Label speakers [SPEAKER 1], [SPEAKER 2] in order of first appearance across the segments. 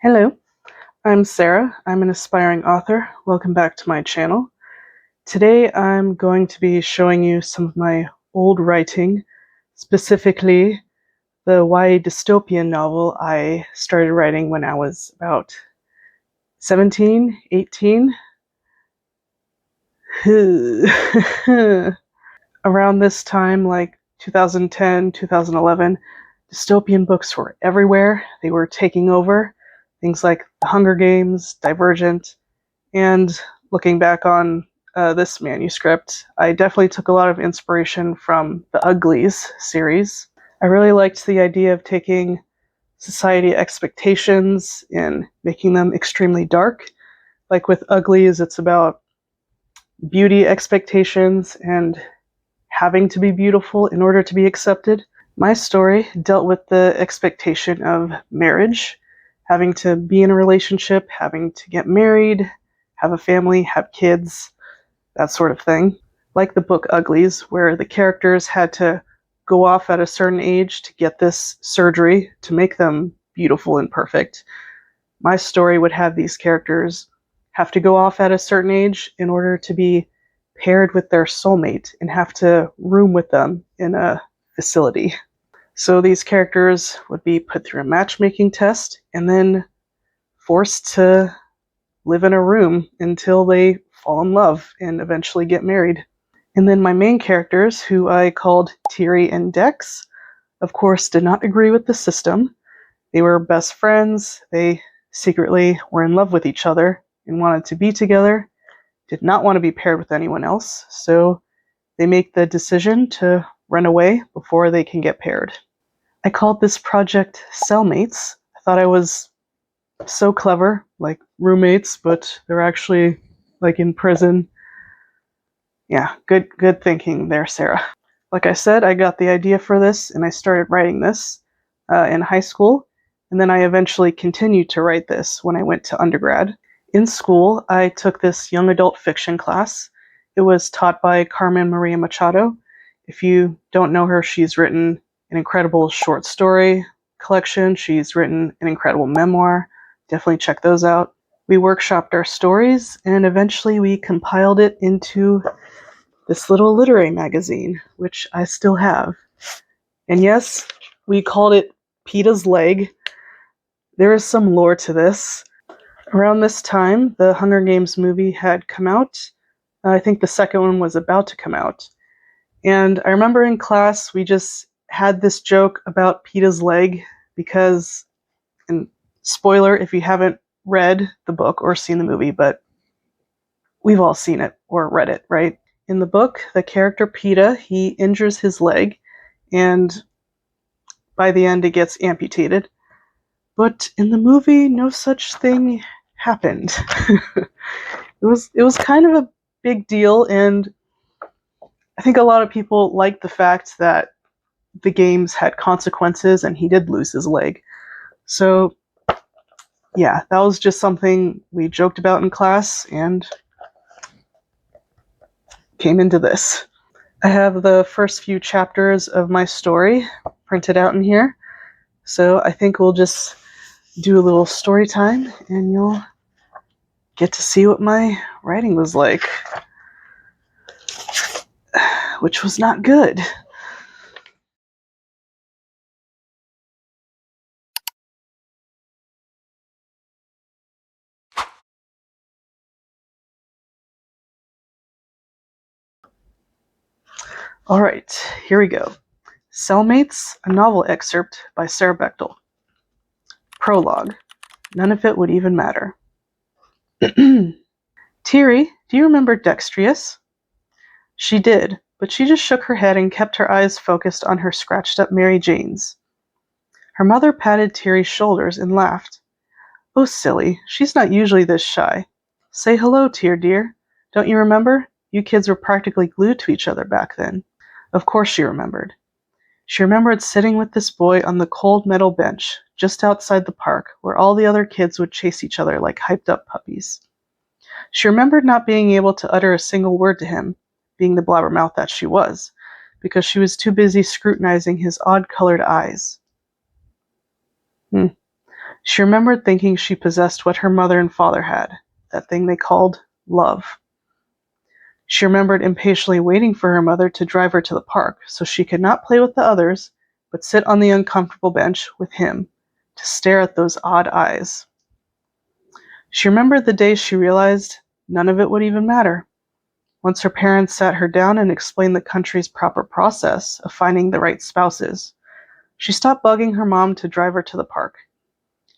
[SPEAKER 1] Hello, I'm Sarah. I'm an aspiring author. Welcome back to my channel. Today I'm going to be showing you some of my old writing, specifically the YA dystopian novel I started writing when I was about 17, 18. Around this time, like 2010, 2011, dystopian books were everywhere. They were taking over. Things like The Hunger Games, Divergent, and looking back on this manuscript, I definitely took a lot of inspiration from the Uglies series. I really liked the idea of taking society expectations and making them extremely dark. Like with Uglies, it's about beauty expectations and having to be beautiful in order to be accepted. My story dealt with the expectation of marriage, having to be in a relationship, having to get married, have a family, have kids, that sort of thing. Like the book Uglies, where the characters had to go off at a certain age to get this surgery to make them beautiful and perfect. My story would have these characters have to go off at a certain age in order to be paired with their soulmate and have to room with them in a facility. So these characters would be put through a matchmaking test and then forced to live in a room until they fall in love and eventually get married. And then my main characters, who I called Tiri and Dex, of course did not agree with the system. They were best friends, they secretly were in love with each other and wanted to be together, did not want to be paired with anyone else, so they make the decision to run away before they can get paired. I called this project Cellmates. I thought I was so clever, like roommates, but they're actually like in prison. Yeah, good thinking there, Sarah. Like I said, I got the idea for this and I started writing this in high school, and then I eventually continued to write this when I went to undergrad. In school, I took this young adult fiction class. It was taught by Carmen Maria Machado. If you don't know her, she's written an incredible short story collection. She's written an incredible memoir. Definitely check those out. We workshopped our stories, and eventually we compiled it into this little literary magazine, which I still have. And yes, we called it PETA's Leg. There is some lore to this. Around this time, the Hunger Games movie had come out. I think the second one was about to come out. And I remember in class, we just had this joke about PETA's leg because, and spoiler if you haven't read the book or seen the movie, but we've all seen it or read it, right? In the book, the character PETA, he injures his leg, and by the end it gets amputated. But in the movie, no such thing happened. It was kind of a big deal, and I think a lot of people liked the fact that the games had consequences and he did lose his leg. So yeah, that was just something we joked about in class and came into this. I have the first few chapters of my story printed out in here, so I think we'll just do a little story time and you'll get to see what my writing was like, which was not good. All right, here we go. Cellmates, a novel excerpt by Sara Bechtol. Prologue. None of it would even matter. Tiri, do you remember Dextrius? She did, but she just shook her head and kept her eyes focused on her scratched-up Mary Janes. Her mother patted Tiri's shoulders and laughed. Oh, silly, she's not usually this shy. Say hello, Tyr, dear. Don't you remember? You kids were practically glued to each other back then. Of course she remembered. She remembered sitting with this boy on the cold metal bench just outside the park where all the other kids would chase each other like hyped-up puppies. She remembered not being able to utter a single word to him, being the blabbermouth that she was, because she was too busy scrutinizing his odd-colored eyes. She remembered thinking she possessed what her mother and father had, that thing they called love. She remembered impatiently waiting for her mother to drive her to the park so she could not play with the others, but sit on the uncomfortable bench with him, to stare at those odd eyes. She remembered the day she realized none of it would even matter. Once her parents sat her down and explained the country's proper process of finding the right spouses, she stopped bugging her mom to drive her to the park.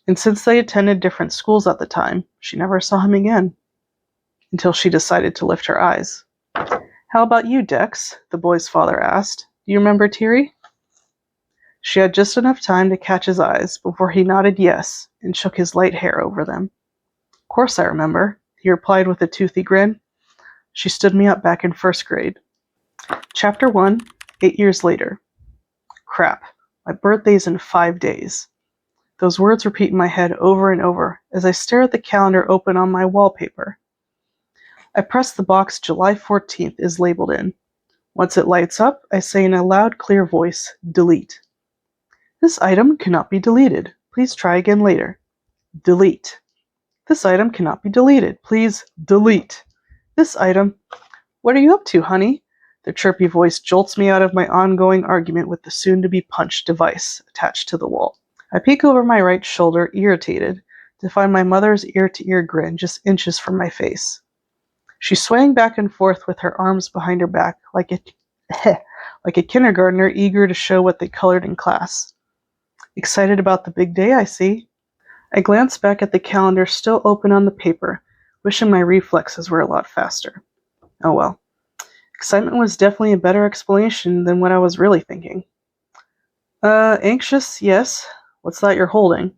[SPEAKER 1] And since they attended different schools at the time, she never saw him again. Until she decided to lift her eyes. "How about you, Dex?" the boy's father asked. "Do you remember Thierry?" She had just enough time to catch his eyes before he nodded yes and shook his light hair over them. "Of course I remember," he replied with a toothy grin. She stood me up back in first grade. Chapter 1, 8 years later. Crap, my birthday's in 5 days. Those words repeat in my head over and over as I stare at the calendar open on my wallpaper. I press the box July 14th is labeled in. Once it lights up, I say in a loud, clear voice, "Delete." "This item cannot be deleted. Please try again later." Delete. "This item cannot be deleted. Please delete. This item..." "What are you up to, honey?" The chirpy voice jolts me out of my ongoing argument with the soon-to-be-punched device attached to the wall. I peek over my right shoulder, irritated, to find my mother's ear-to-ear grin just inches from my face. She's swaying back and forth with her arms behind her back like a kindergartner eager to show what they colored in class. Excited about the big day, I see. I glance back at the calendar still open on the paper, wishing my reflexes were a lot faster. Oh well. Excitement was definitely a better explanation than what I was really thinking. Anxious, yes. What's that you're holding?"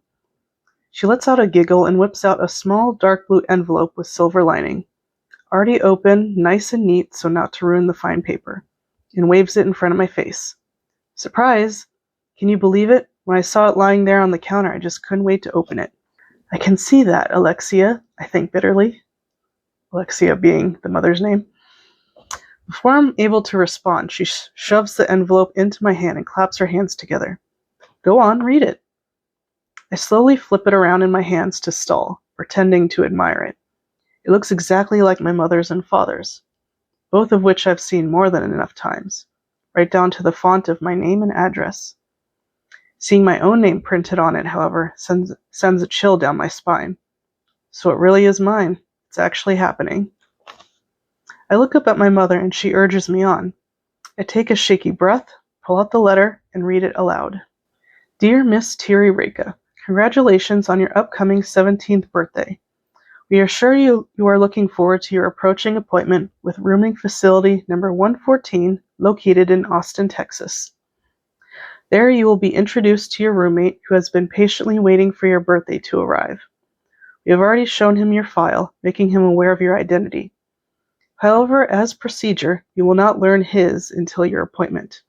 [SPEAKER 1] She lets out a giggle and whips out a small dark blue envelope with silver lining. Already open, nice and neat so not to ruin the fine paper, and waves it in front of my face. Surprise! Can you believe it? When I saw it lying there on the counter, I just couldn't wait to open it. "I can see that, Alexia," I think bitterly. Alexia being the mother's name. Before I'm able to respond, she shoves the envelope into my hand and claps her hands together. "Go on, read it." I slowly flip it around in my hands to stall, pretending to admire it. It looks exactly like my mother's and father's, both of which I've seen more than enough times, right down to the font of my name and address. Seeing my own name printed on it, however, sends a chill down my spine. So it really is mine. It's actually happening. I look up at my mother and she urges me on. I take a shaky breath, pull out the letter, and read it aloud. "Dear Miss Thierry Reka, congratulations on your upcoming 17th birthday. We are sure you are looking forward to your approaching appointment with rooming facility number 114, located in Austin, Texas. There you will be introduced to your roommate who has been patiently waiting for your birthday to arrive. We have already shown him your file, making him aware of your identity. However, as procedure, you will not learn his until your appointment.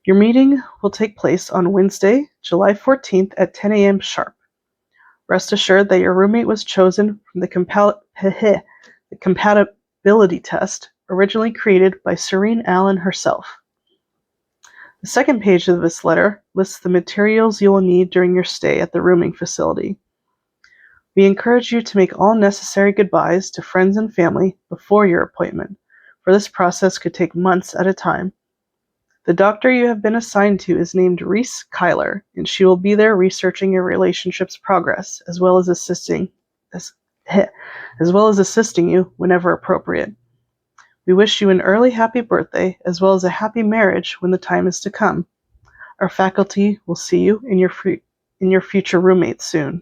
[SPEAKER 1] Your meeting will take place on Wednesday, July 14th at 10 a.m. sharp. Rest assured that your roommate was chosen from the compatibility test originally created by Serene Allen herself. The second page of this letter lists the materials you will need during your stay at the rooming facility. We encourage you to make all necessary goodbyes to friends and family before your appointment, for this process could take months at a time. The doctor you have been assigned to is named Reese Kyler, and she will be there researching your relationship's progress, as well as assisting you whenever appropriate. We wish you an early happy birthday, as well as a happy marriage when the time is to come. Our faculty will see you and your future roommate soon."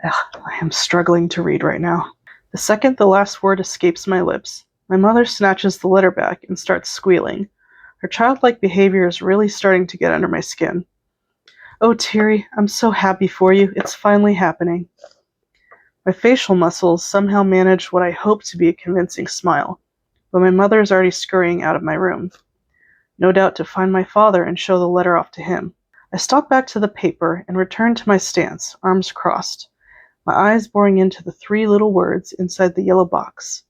[SPEAKER 1] I am struggling to read right now. The second the last word escapes my lips, my mother snatches the letter back and starts squealing. Her childlike behavior is really starting to get under my skin. "Oh, Thierry, I'm so happy for you. It's finally happening." My facial muscles somehow manage what I hope to be a convincing smile, but my mother is already scurrying out of my room. No doubt to find my father and show the letter off to him. I stalk back to the paper and return to my stance, arms crossed, my eyes boring into the 3 little words inside the yellow box.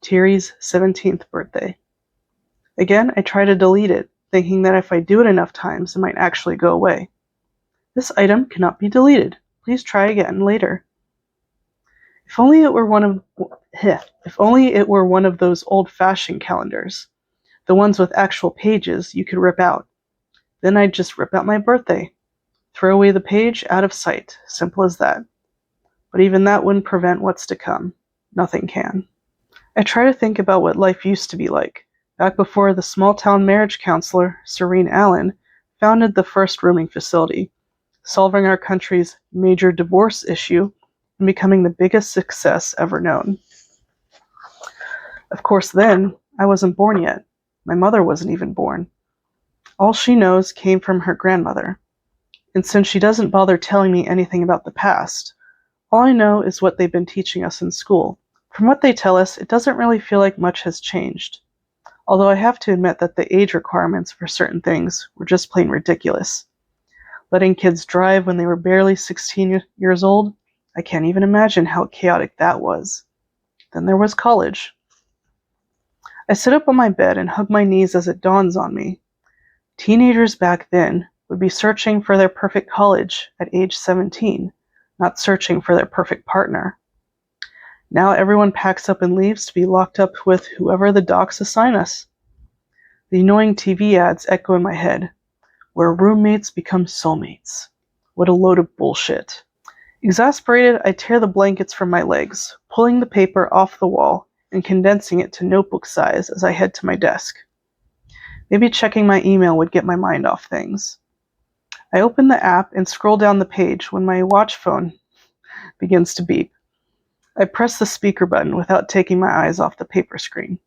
[SPEAKER 1] Thierry's 17th birthday. Again, I try to delete it, thinking that if I do it enough times, it might actually go away. "This item cannot be deleted. Please try again later. If only it were one of those old-fashioned calendars, the ones with actual pages you could rip out. Then I'd just rip out my birthday. Throw away the page, out of sight. Simple as that. But even that wouldn't prevent what's to come. Nothing can. I try to think about what life used to be like, back before the small-town marriage counselor, Serene Allen, founded the first rooming facility, solving our country's major divorce issue and becoming the biggest success ever known. Of course, then, I wasn't born yet. My mother wasn't even born. All she knows came from her grandmother. And since she doesn't bother telling me anything about the past, all I know is what they've been teaching us in school. From what they tell us, it doesn't really feel like much has changed. Although I have to admit that the age requirements for certain things were just plain ridiculous. Letting kids drive when they were barely 16 years old, I can't even imagine how chaotic that was. Then there was college. I sit up on my bed and hug my knees as it dawns on me. Teenagers back then would be searching for their perfect college at age 17, not searching for their perfect partner. Now everyone packs up and leaves to be locked up with whoever the docs assign us. The annoying TV ads echo in my head, where roommates become soulmates. What a load of bullshit. Exasperated, I tear the blankets from my legs, pulling the paper off the wall and condensing it to notebook size as I head to my desk. Maybe checking my email would get my mind off things. I open the app and scroll down the page when my watch phone begins to beep. I press the speaker button without taking my eyes off the paper screen.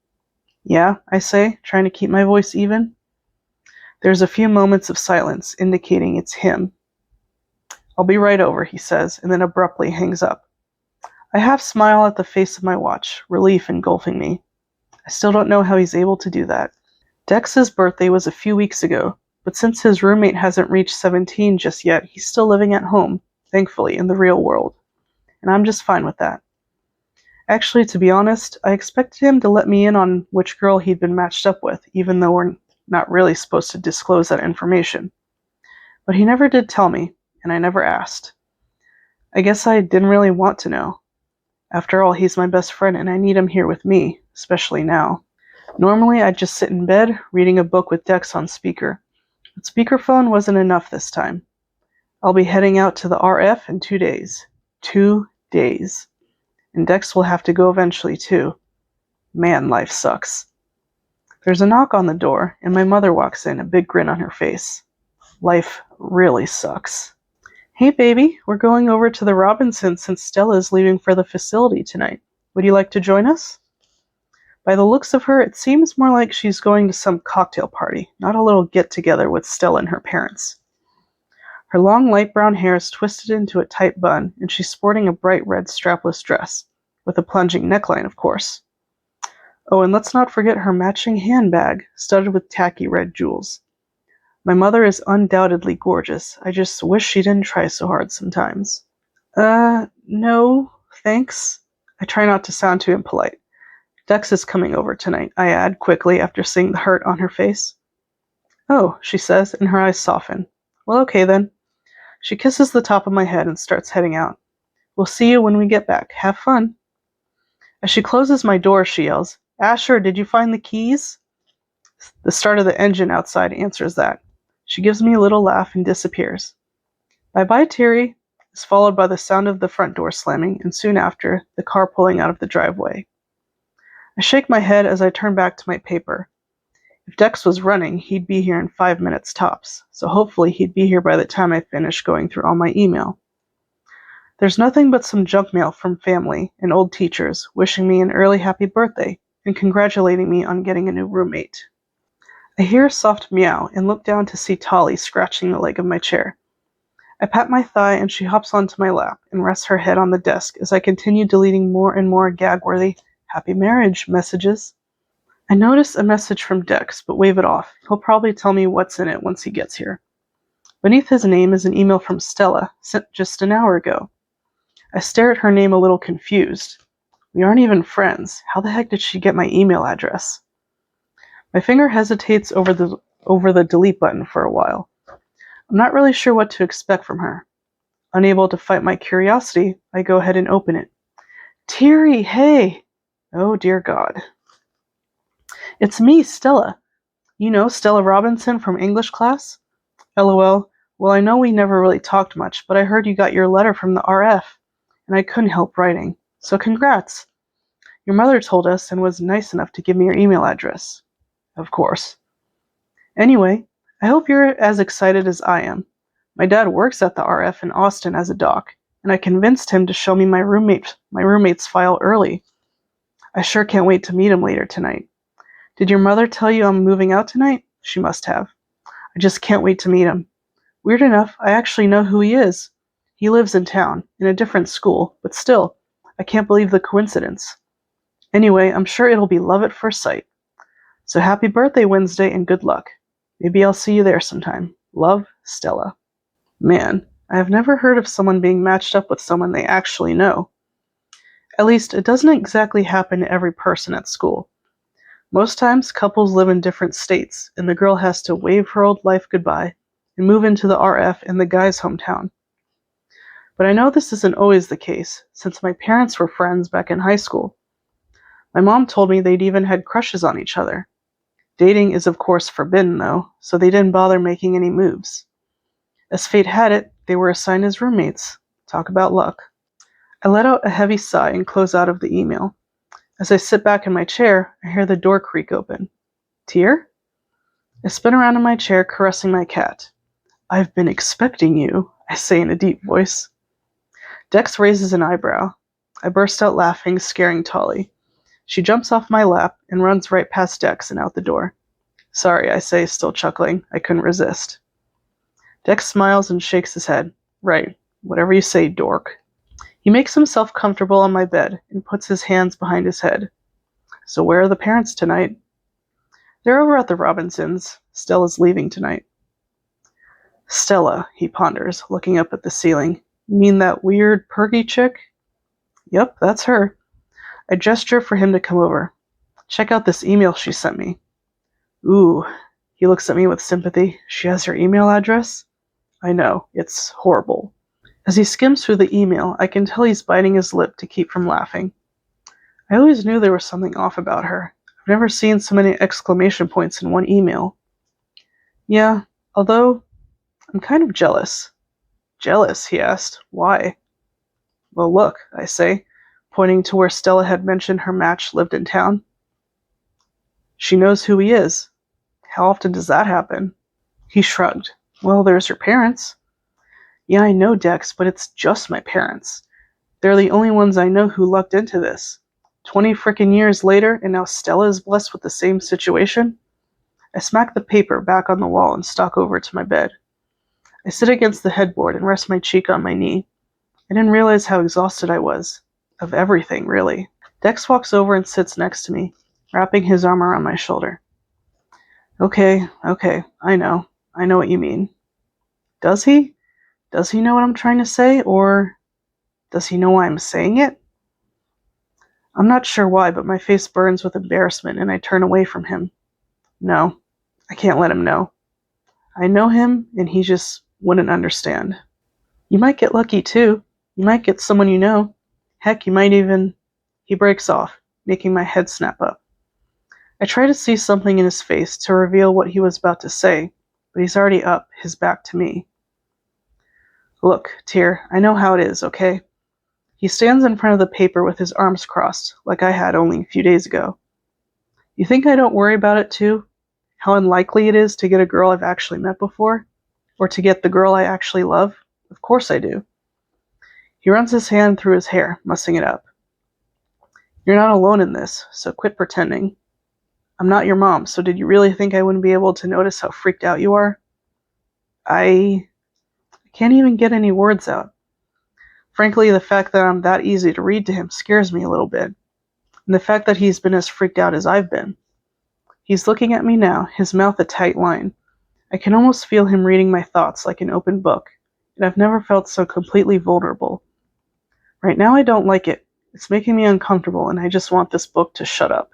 [SPEAKER 1] Yeah, I say, trying to keep my voice even. There's a few moments of silence, indicating it's him. I'll be right over, he says, and then abruptly hangs up. I half smile at the face of my watch, relief engulfing me. I still don't know how he's able to do that. Dex's birthday was a few weeks ago, but since his roommate hasn't reached 17 just yet, he's still living at home, thankfully, in the real world. And I'm just fine with that. Actually, to be honest, I expected him to let me in on which girl he'd been matched up with, even though we're not really supposed to disclose that information. But he never did tell me, and I never asked. I guess I didn't really want to know. After all, he's my best friend, and I need him here with me, especially now. Normally, I'd just sit in bed, reading a book with Dex on speaker. But speakerphone wasn't enough this time. I'll be heading out to the RF in 2 days. 2 days. And Dex will have to go eventually, too. Man, life sucks. There's a knock on the door, and my mother walks in, a big grin on her face. Life really sucks. Hey, baby, we're going over to the Robinsons since Stella's leaving for the facility tonight. Would you like to join us? By the looks of her, it seems more like she's going to some cocktail party, not a little get-together with Stella and her parents. Her long light brown hair is twisted into a tight bun, and she's sporting a bright red strapless dress, with a plunging neckline, of course. Oh, and let's not forget her matching handbag, studded with tacky red jewels. My mother is undoubtedly gorgeous. I just wish she didn't try so hard sometimes. No, thanks. I try not to sound too impolite. Dex is coming over tonight, I add quickly after seeing the hurt on her face. Oh, she says, and her eyes soften. Well, okay then. She kisses the top of my head and starts heading out. We'll see you when we get back. Have fun. As she closes my door, she yells, Asher, did you find the keys? The start of the engine outside answers that. She gives me a little laugh and disappears. Bye-bye, Terry, is followed by the sound of the front door slamming, and soon after, the car pulling out of the driveway. I shake my head as I turn back to my paper. If Dex was running, he'd be here in 5 minutes tops, so hopefully he'd be here by the time I finish going through all my email. There's nothing but some junk mail from family and old teachers wishing me an early happy birthday and congratulating me on getting a new roommate. I hear a soft meow and look down to see Tolly scratching the leg of my chair. I pat my thigh and she hops onto my lap and rests her head on the desk as I continue deleting more and more gag-worthy happy marriage messages. I notice a message from Dex, but wave it off. He'll probably tell me what's in it once he gets here. Beneath his name is an email from Stella, sent just an hour ago. I stare at her name a little confused. We aren't even friends. How the heck did she get my email address? My finger hesitates over the delete button for a while. I'm not really sure what to expect from her. Unable to fight my curiosity, I go ahead and open it. Teary, hey! Oh dear God. It's me, Stella. You know Stella Robinson from English class? LOL. Well, I know we never really talked much, but I heard you got your letter from the RF, and I couldn't help writing. So congrats. Your mother told us and was nice enough to give me your email address. Of course. Anyway, I hope you're as excited as I am. My dad works at the RF in Austin as a doc, and I convinced him to show me my roommate's file early. I sure can't wait to meet him later tonight. Did your mother tell you I'm moving out tonight? She must have. I just can't wait to meet him. Weird enough, I actually know who he is. He lives in town, in a different school, but still, I can't believe the coincidence. Anyway, I'm sure it'll be love at first sight. So happy birthday Wednesday and good luck. Maybe I'll see you there sometime. Love, Stella. Man, I have never heard of someone being matched up with someone they actually know. At least, it doesn't exactly happen to every person at school. Most times, couples live in different states, and the girl has to wave her old life goodbye and move into the RF in the guy's hometown. But I know this isn't always the case, since my parents were friends back in high school. My mom told me they'd even had crushes on each other. Dating is of course forbidden though, so they didn't bother making any moves. As fate had it, they were assigned as roommates. Talk about luck. I let out a heavy sigh and close out of the email. As I sit back in my chair, I hear the door creak open. Tear? I spin around in my chair, caressing my cat. I've been expecting you, I say in a deep voice. Dex raises an eyebrow. I burst out laughing, scaring Tolly. She jumps off my lap and runs right past Dex and out the door. Sorry, I say, still chuckling. I couldn't resist. Dex smiles and shakes his head. Right, whatever you say, dork. He makes himself comfortable on my bed and puts his hands behind his head. So where are the parents tonight? They're over at the Robinsons. Stella's leaving tonight. Stella, he ponders, looking up at the ceiling. You mean that weird, perky chick? Yep, that's her. I gesture for him to come over. Check out this email she sent me. Ooh, he looks at me with sympathy. She has your email address? I know, it's horrible. As he skims through the email, I can tell he's biting his lip to keep from laughing. I always knew there was something off about her. I've never seen so many exclamation points in one email. Yeah, although I'm kind of jealous. Jealous, he asked. Why? Well, look, I say, pointing to where Stella had mentioned her match lived in town. She knows who he is. How often does that happen? He shrugged. Well, there's your parents. Yeah, I know, Dex, but it's just my parents. They're the only ones I know who lucked into this. 20 frickin' years later, and now Stella is blessed with the same situation? I smack the paper back on the wall and stalk over to my bed. I sit against the headboard and rest my cheek on my knee. I didn't realize how exhausted I was. Of everything, really. Dex walks over and sits next to me, wrapping his arm around my shoulder. Okay, I know what you mean. Does he? Does he know what I'm trying to say, or does he know why I'm saying it? I'm not sure why, but my face burns with embarrassment and I turn away from him. No, I can't let him know. I know him, and he just wouldn't understand. You might get lucky, too. You might get someone you know. Heck, you might even... He breaks off, making my head snap up. I try to see something in his face to reveal what he was about to say, but he's already up, his back to me. Look, Tyr, I know how it is, okay? He stands in front of the paper with his arms crossed, like I had only a few days ago. You think I don't worry about it, too? How unlikely it is to get a girl I've actually met before? Or to get the girl I actually love? Of course I do. He runs his hand through his hair, mussing it up. You're not alone in this, so quit pretending. I'm not your mom, so did you really think I wouldn't be able to notice how freaked out you are? I can't even get any words out. Frankly, the fact that I'm that easy to read to him scares me a little bit. And the fact that he's been as freaked out as I've been. He's looking at me now, his mouth a tight line. I can almost feel him reading my thoughts like an open book, and I've never felt so completely vulnerable. Right now I don't like it. It's making me uncomfortable, and I just want this book to shut up.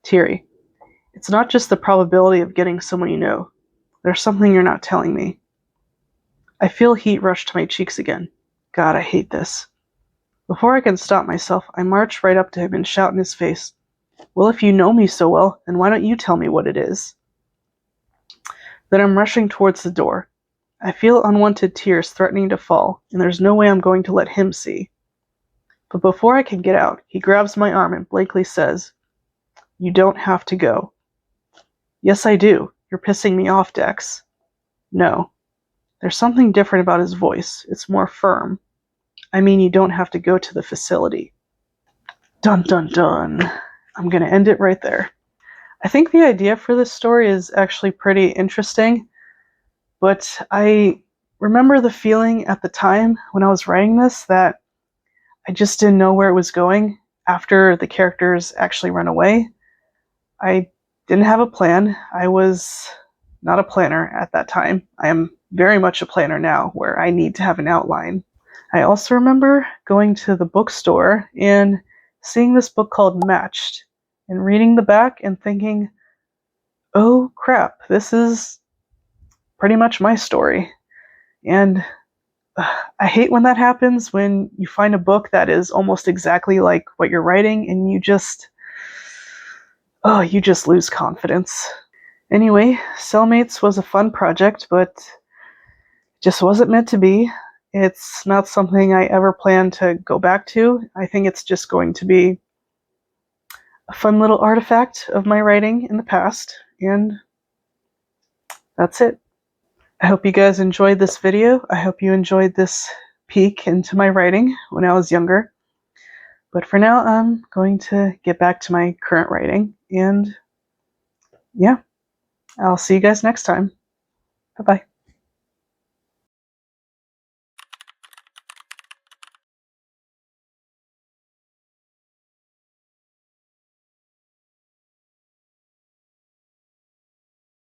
[SPEAKER 1] Thierry, it's not just the probability of getting someone you know. There's something you're not telling me. I feel heat rush to my cheeks again. God, I hate this. Before I can stop myself, I march right up to him and shout in his face, "Well, if you know me so well, then why don't you tell me what it is?" Then I'm rushing towards the door. I feel unwanted tears threatening to fall, and there's no way I'm going to let him see. But before I can get out, he grabs my arm and blankly says, "You don't have to go." "Yes, I do. You're pissing me off, Dex." "No." There's something different about his voice. It's more firm. "I mean, you don't have to go to the facility." Dun dun dun. I'm going to end it right there. I think the idea for this story is actually pretty interesting, but I remember the feeling at the time when I was writing this that I just didn't know where it was going after the characters actually run away. I didn't have a plan. I was not a planner at that time. I am very much a planner now, where I need to have an outline. I also remember going to the bookstore and seeing this book called Matched, and reading the back and thinking, oh crap, this is pretty much my story. And I hate when that happens, when you find a book that is almost exactly like what you're writing and you just lose confidence. Anyway, Cellmates was a fun project, but just wasn't meant to be. It's not something I ever plan to go back to. I think it's just going to be a fun little artifact of my writing in the past, and that's it. I hope you guys enjoyed this video. I hope you enjoyed this peek into my writing when I was younger. But for now, I'm going to get back to my current writing, and yeah, I'll see you guys next time. Bye-bye.